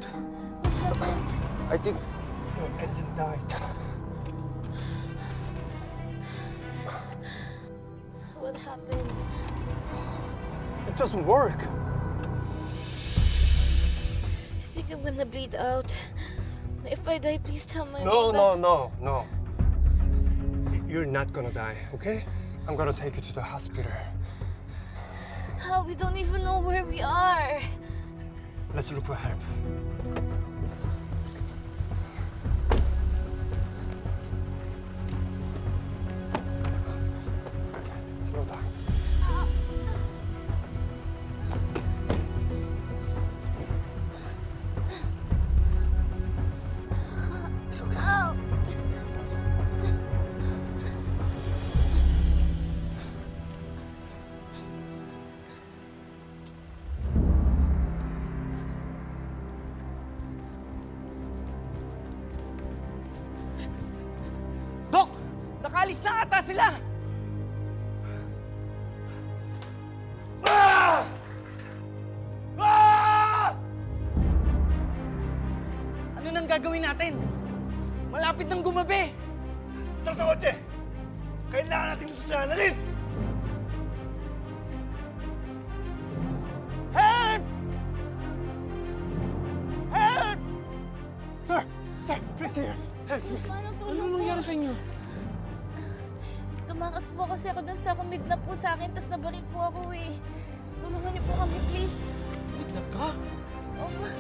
out. I think your engine died. What happened? It doesn't work. I think I'm gonna bleed out. If I die, please tell my No. You're not gonna die, okay? I'm gonna take you to the hospital. How? We don't even know where we are. Let's look for help. Okay, slow down. It's okay. Dok! Nakaalis na ata sila! Ah! Ah! Ano nang gagawin natin? Malapit nang gumabi! Tara sa kotse! Kailangan natin ito sa analin! Help! Help! Sir! Sir, please here! Help me! Paano tulong Ano nangyari sa inyo? Tumakas po kasi ako dun sa kumidnap po sa akin, tas nabaril po ako eh. Tulungan niyo po kami, please. Kidnap ka?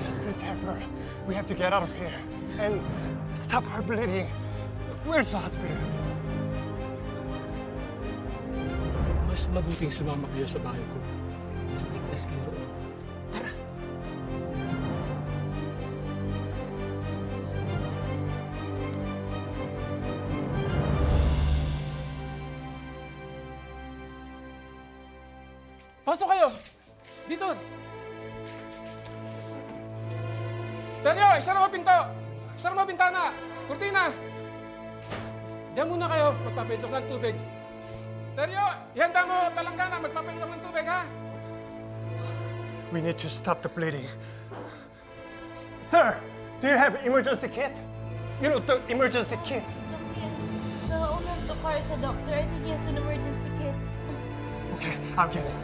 Yes, please help her. We have to get out of here and stop her bleeding. Where's the hospital? Mas mabuting sumama kayo sa bahay ko. Mas ligtas kayo roon. Tara! Pasok kayo! Dito! Teryo, isara mo pinto! Isara mo bintana! Kurtina! Diyan muna kayo, magpapintok ng tubig. Teryo, ihanda mo talanggana, magpapintok ng tubig, ha? We need to stop the bleeding. Sir, do you have emergency kit? You know, the emergency kit. The owner of the car is a doctor. I think he has an emergency kit. Okay, I'll get it.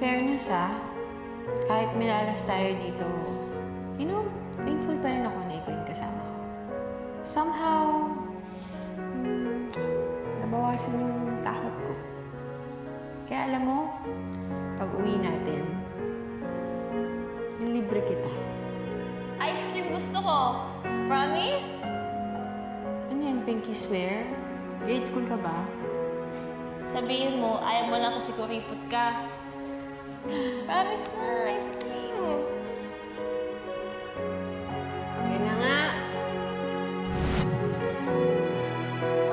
Fairness kahit milalas tayo dito, thankful pa rin ako na ikaw yung kasama ko. Somehow, nabawasan yung takot ko. Kaya alam mo, pag uwi natin, libre kita. Ice cream gusto ko. Promise? Ano yan, Pinky swear? Grade school ka ba? Sabihin mo, ayaw mo lang kasi kuripot ka. Promise na, ice cream. Yan na nga.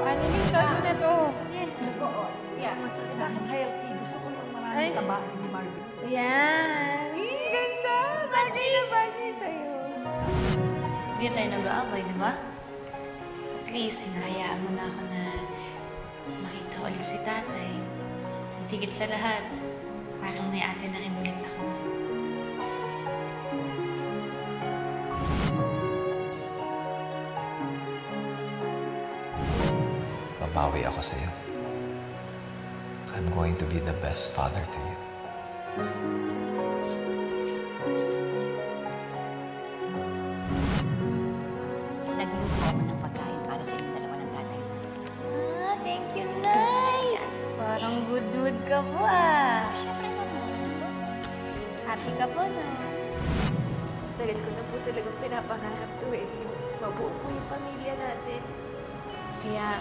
Annalyn, suot mo na to. Sige. Oo. Yeah. Sa akin, healthy. Gusto ko ng maraming taba ni Barbie. Yan. Ganda. Bagay na bagay sa'yo. Hindi tayo nag-aaway, di ba? At least, hinahayaan mo na ako na makita ulit si tatay. At higit sa lahat, parang may ate na rin ulit ako. Babawi ako sa'yo. I'm going to be the best father to you. Nagluto ako ng pagkain para sa inyong dalawa ng tatay. Thank you, Nay! Parang good ka po, Siyempre naman. Happy ka po, no? Tagal ko na po talagang pinapangarap to eh. Mabuo po yung pamilya natin. Kaya,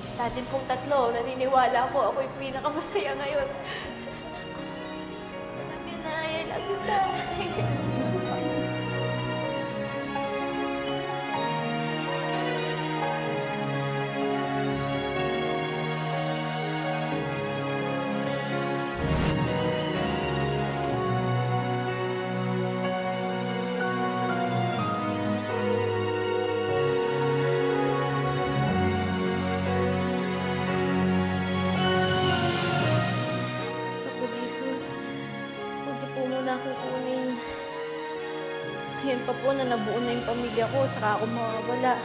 sa atin pong tatlo, naniniwala ko ako yung pinakamasaya ngayon. I love you, Nay. I love you, Nay. muna akong kunin. Ngayon pa po na nabuo na yung pamilya ko, saka ako mawawala.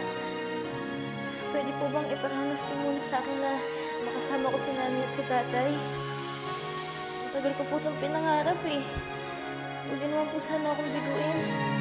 Pwede po bang iparanas niyo muna sa akin na makasama ko si nanay at si tatay? Ang tagal ko po itong pinangarap eh. Huwag niyo naman po sana akong biguin.